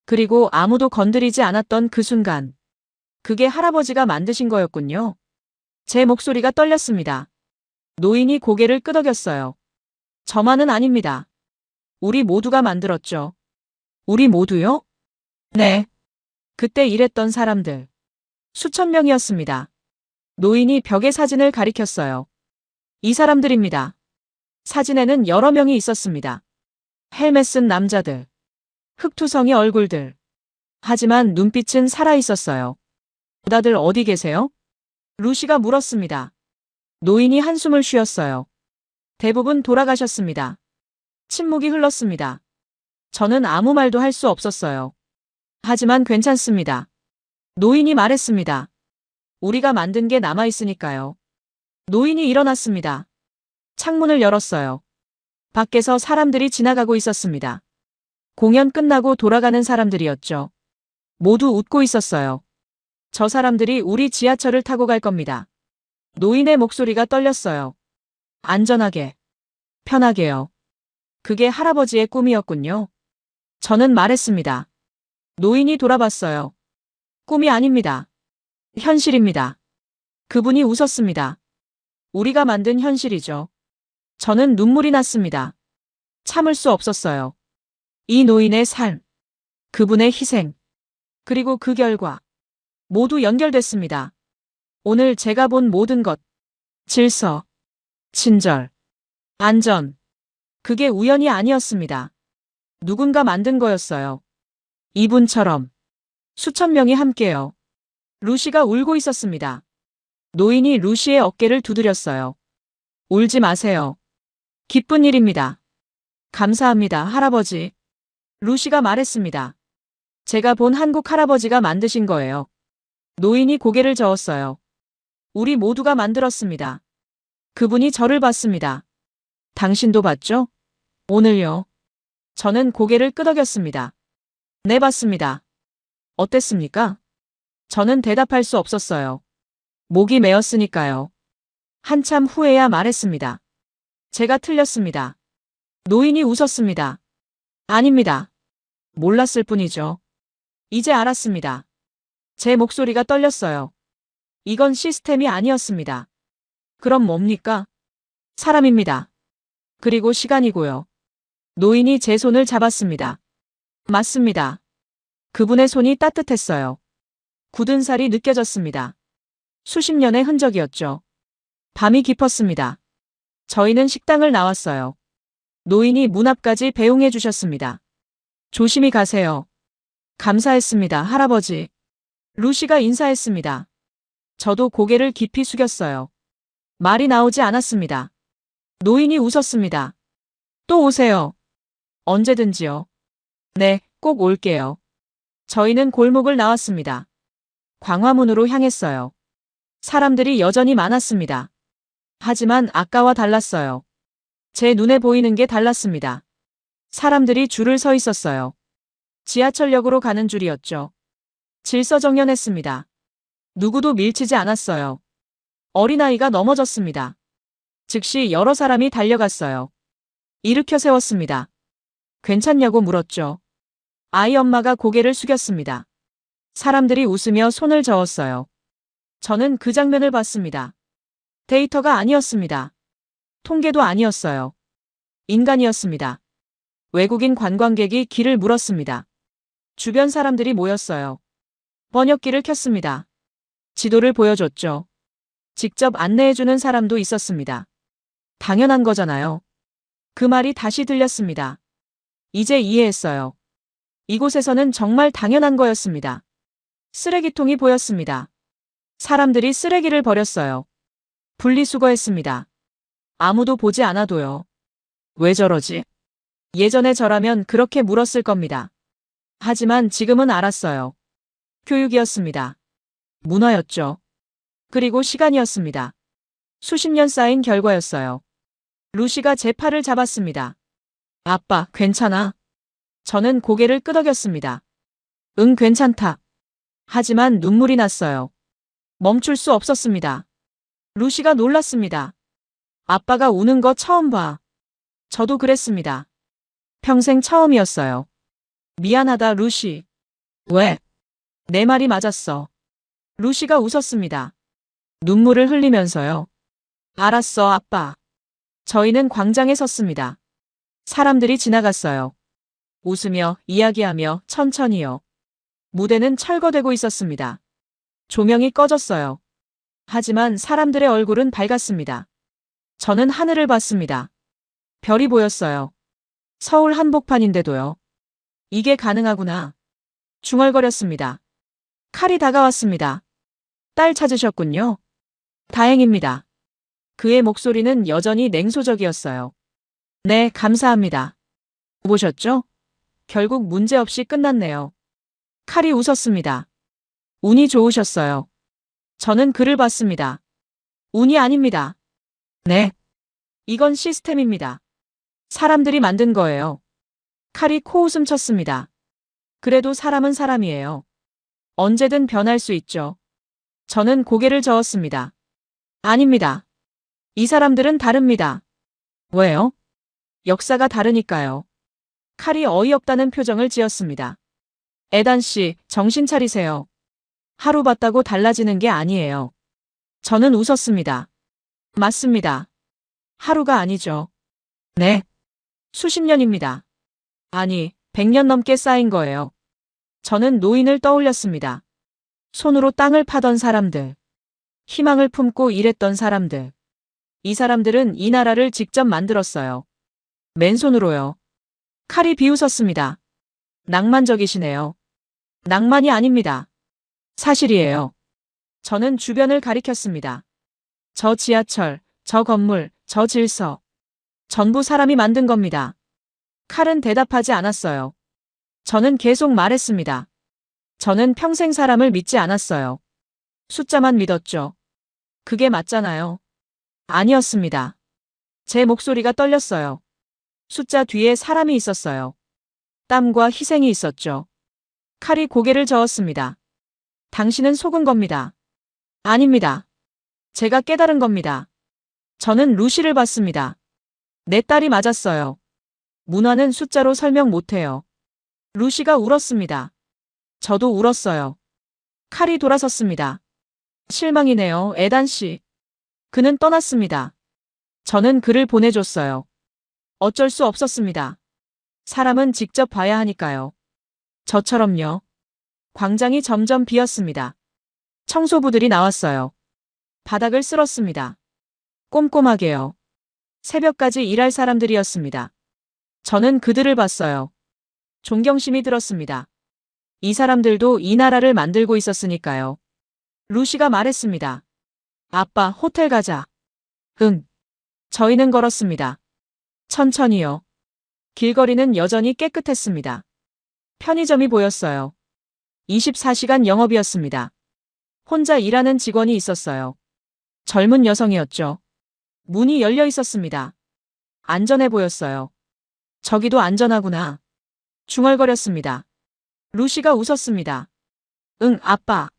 S1: 그리고 아무도 건드리지 않았던 그 순간. 그게 할아버지가 만드신 거였군요. 제 목소리가 떨렸습니다. 노인이 고개를 끄덕였어요. 저만은 아닙니다. 우리 모두가 만들었죠. 우리 모두요? 네. 그때 일했던 사람들. 수천 명이었습니다. 노인이 벽에 사진을 가리켰어요. 이 사람들입니다. 사진에는 여러 명이 있었습니다. 헬멧 쓴 남자들. 흑투성이 얼굴들. 하지만 눈빛은 살아있었어요. 다들 어디 계세요? 루시가 물었습니다. 노인이 한숨을 쉬었어요. 대부분 돌아가셨습니다. 침묵이 흘렀습니다. 저는 아무 말도 할 수 없었어요. 하지만 괜찮습니다. 노인이 말했습니다. 우리가 만든 게 남아있으니까요. 노인이 일어났습니다. 창문을 열었어요. 밖에서 사람들이 지나가고 있었습니다. 공연 끝나고 돌아가는 사람들이었죠. 모두 웃고 있었어요. 저 사람들이 우리 지하철을 타고 갈 겁니다. 노인의 목소리가 떨렸어요. 안전하게. 편하게요. 그게 할아버지의 꿈이었군요. 저는 말했습니다. 노인이 돌아봤어요. 꿈이 아닙니다. 현실입니다. 그분이 웃었습니다. 우리가 만든 현실이죠. 저는 눈물이 났습니다. 참을 수 없었어요. 이 노인의 삶, 그분의 희생, 그리고 그 결과 모두 연결됐습니다. 오늘 제가 본 모든 것, 질서, 친절, 안전, 그게 우연이 아니었습니다. 누군가 만든 거였어요. 이분처럼 수천 명이 함께요. 루시가 울고 있었습니다. 노인이 루시의 어깨를 두드렸어요. 울지 마세요. 기쁜 일입니다. 감사합니다, 할아버지. 루시가 말했습니다. 제가 본 한국 할아버지가 만드신 거예요. 노인이 고개를 저었어요. 우리 모두가 만들었습니다. 그분이 저를 봤습니다. 당신도 봤죠? 오늘요. 저는 고개를 끄덕였습니다. 네, 봤습니다. 어땠습니까? 저는 대답할 수 없었어요. 목이 메었으니까요. 한참 후에야 말했습니다. 제가 틀렸습니다. 노인이 웃었습니다. 아닙니다. 몰랐을 뿐이죠. 이제 알았습니다. 제 목소리가 떨렸어요. 이건 시스템이 아니었습니다. 그럼 뭡니까? 사람입니다. 그리고 시간이고요. 노인이 제 손을 잡았습니다. 맞습니다. 그분의 손이 따뜻했어요. 굳은 살이 느껴졌습니다. 수십 년의 흔적이었죠. 밤이 깊었습니다. 저희는 식당을 나왔어요. 노인이 문 앞까지 배웅해 주셨습니다. 조심히 가세요. 감사했습니다, 할아버지. 루시가 인사했습니다. 저도 고개를 깊이 숙였어요. 말이 나오지 않았습니다. 노인이 웃었습니다. 또 오세요. 언제든지요. 네, 꼭 올게요. 저희는 골목을 나왔습니다. 광화문으로 향했어요. 사람들이 여전히 많았습니다. 하지만 아까와 달랐어요. 제 눈에 보이는 게 달랐습니다. 사람들이 줄을 서 있었어요. 지하철역으로 가는 줄이었죠. 질서정연했습니다. 누구도 밀치지 않았어요. 어린아이가 넘어졌습니다. 즉시 여러 사람이 달려갔어요. 일으켜 세웠습니다. 괜찮냐고 물었죠. 아이 엄마가 고개를 숙였습니다. 사람들이 웃으며 손을 저었어요. 저는 그 장면을 봤습니다. 데이터가 아니었습니다. 통계도 아니었어요. 인간이었습니다. 외국인 관광객이 길을 물었습니다. 주변 사람들이 모였어요. 번역기를 켰습니다. 지도를 보여줬죠. 직접 안내해주는 사람도 있었습니다. 당연한 거잖아요. 그 말이 다시 들렸습니다. 이제 이해했어요. 이곳에서는 정말 당연한 거였습니다. 쓰레기통이 보였습니다. 사람들이 쓰레기를 버렸어요. 분리수거했습니다. 아무도 보지 않아도요. 왜 저러지? 예전에 저라면 그렇게 물었을 겁니다. 하지만 지금은 알았어요. 교육이었습니다. 문화였죠. 그리고 시간이었습니다. 수십 년 쌓인 결과였어요. 루시가 제 팔을 잡았습니다. 아빠, 괜찮아? 저는 고개를 끄덕였습니다. 응, 괜찮다. 하지만 눈물이 났어요. 멈출 수 없었습니다. 루시가 놀랐습니다. 아빠가 우는 거 처음 봐. 저도 그랬습니다. 평생 처음이었어요. 미안하다, 루시. 왜? 내 말이 맞았어. 루시가 웃었습니다. 눈물을 흘리면서요. 알았어, 아빠. 저희는 광장에 섰습니다. 사람들이 지나갔어요. 웃으며 이야기하며 천천히요. 무대는 철거되고 있었습니다. 조명이 꺼졌어요. 하지만 사람들의 얼굴은 밝았습니다. 저는 하늘을 봤습니다. 별이 보였어요. 서울 한복판인데도요. 이게 가능하구나. 중얼거렸습니다. 칼이 다가왔습니다. 딸 찾으셨군요. 다행입니다. 그의 목소리는 여전히 냉소적이었어요. 네, 감사합니다. 보셨죠? 결국 문제없이 끝났네요. 칼이 웃었습니다. 운이 좋으셨어요. 저는 그를 봤습니다. 운이 아닙니다. 네. 이건 시스템입니다. 사람들이 만든 거예요. 칼이 코웃음 쳤습니다. 그래도 사람은 사람이에요. 언제든 변할 수 있죠. 저는 고개를 저었습니다. 아닙니다. 이 사람들은 다릅니다. 왜요? 역사가 다르니까요. 칼이 어이없다는 표정을 지었습니다. 에단 씨, 정신 차리세요. 하루 봤다고 달라지는 게 아니에요. 저는 웃었습니다. 맞습니다. 하루가 아니죠. 네. 수십 년입니다. 아니, 100년 넘게 쌓인 거예요. 저는 노인을 떠올렸습니다. 손으로 땅을 파던 사람들. 희망을 품고 일했던 사람들. 이 사람들은 이 나라를 직접 만들었어요. 맨손으로요. 칼이 비웃었습니다. 낭만적이시네요. 낭만이 아닙니다. 사실이에요. 저는 주변을 가리켰습니다. 저 지하철, 저 건물, 저 질서. 전부 사람이 만든 겁니다. 칼은 대답하지 않았어요. 저는 계속 말했습니다. 저는 평생 사람을 믿지 않았어요. 숫자만 믿었죠. 그게 맞잖아요. 아니었습니다. 제 목소리가 떨렸어요. 숫자 뒤에 사람이 있었어요. 땀과 희생이 있었죠. 칼이 고개를 저었습니다. 당신은 속은 겁니다. 아닙니다. 제가 깨달은 겁니다. 저는 루시를 봤습니다. 내 딸이 맞았어요. 문화는 숫자로 설명 못해요. 루시가 울었습니다. 저도 울었어요. 칼이 돌아섰습니다. 실망이네요, 에단 씨. 그는 떠났습니다. 저는 그를 보내줬어요. 어쩔 수 없었습니다. 사람은 직접 봐야 하니까요. 저처럼요. 광장이 점점 비었습니다. 청소부들이 나왔어요. 바닥을 쓸었습니다. 꼼꼼하게요. 새벽까지 일할 사람들이었습니다. 저는 그들을 봤어요. 존경심이 들었습니다. 이 사람들도 이 나라를 만들고 있었으니까요. 루시가 말했습니다. 아빠, 호텔 가자. 응. 저희는 걸었습니다. 천천히요. 길거리는 여전히 깨끗했습니다. 편의점이 보였어요. 24시간 영업이었습니다. 혼자 일하는 직원이 있었어요. 젊은 여성이었죠. 문이 열려 있었습니다. 안전해 보였어요. 저기도 안전하구나. 중얼거렸습니다. 루시가 웃었습니다. 응, 아빠.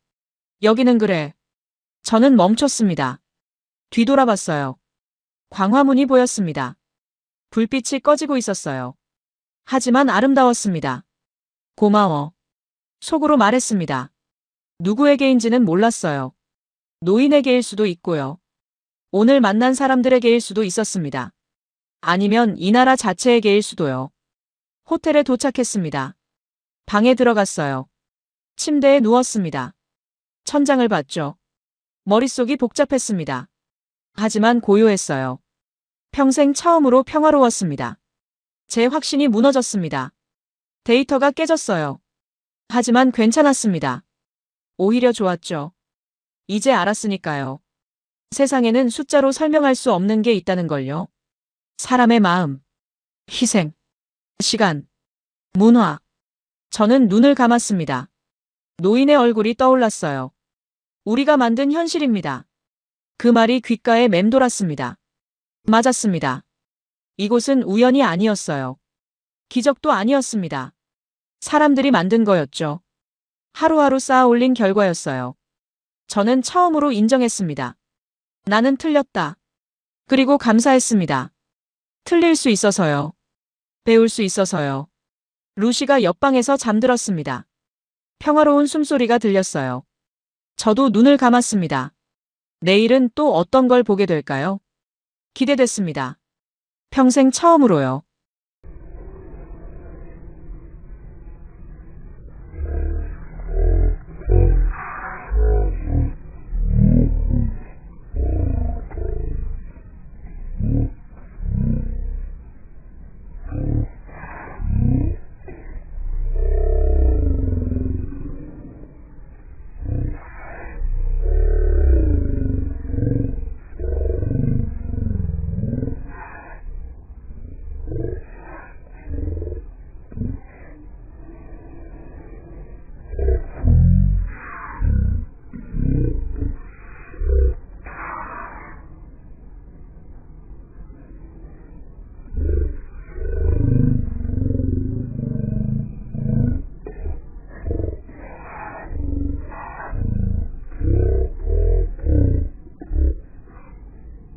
S1: 여기는 그래. 저는 멈췄습니다. 뒤돌아봤어요. 광화문이 보였습니다. 불빛이 꺼지고 있었어요. 하지만 아름다웠습니다. 고마워. 속으로 말했습니다. 누구에게인지는 몰랐어요. 노인에게일 수도 있고요. 오늘 만난 사람들에게일 수도 있었습니다. 아니면 이 나라 자체에게일 수도요. 호텔에 도착했습니다. 방에 들어갔어요. 침대에 누웠습니다. 천장을 봤죠. 머릿속이 복잡했습니다. 하지만 고요했어요. 평생 처음으로 평화로웠습니다. 제 확신이 무너졌습니다. 데이터가 깨졌어요. 하지만 괜찮았습니다. 오히려 좋았죠. 이제 알았으니까요. 세상에는 숫자로 설명할 수 없는 게 있다는 걸요. 사람의 마음, 희생, 시간, 문화. 저는 눈을 감았습니다. 노인의 얼굴이 떠올랐어요. 우리가 만든 현실입니다. 그 말이 귓가에 맴돌았습니다. 맞았습니다. 이곳은 우연이 아니었어요. 기적도 아니었습니다. 사람들이 만든 거였죠. 하루하루 쌓아 올린 결과였어요. 저는 처음으로 인정했습니다. 나는 틀렸다. 그리고 감사했습니다. 틀릴 수 있어서요. 배울 수 있어서요. 루시가 옆방에서 잠들었습니다. 평화로운 숨소리가 들렸어요. 저도 눈을 감았습니다. 내일은 또 어떤 걸 보게 될까요? 기대됐습니다. 평생 처음으로요.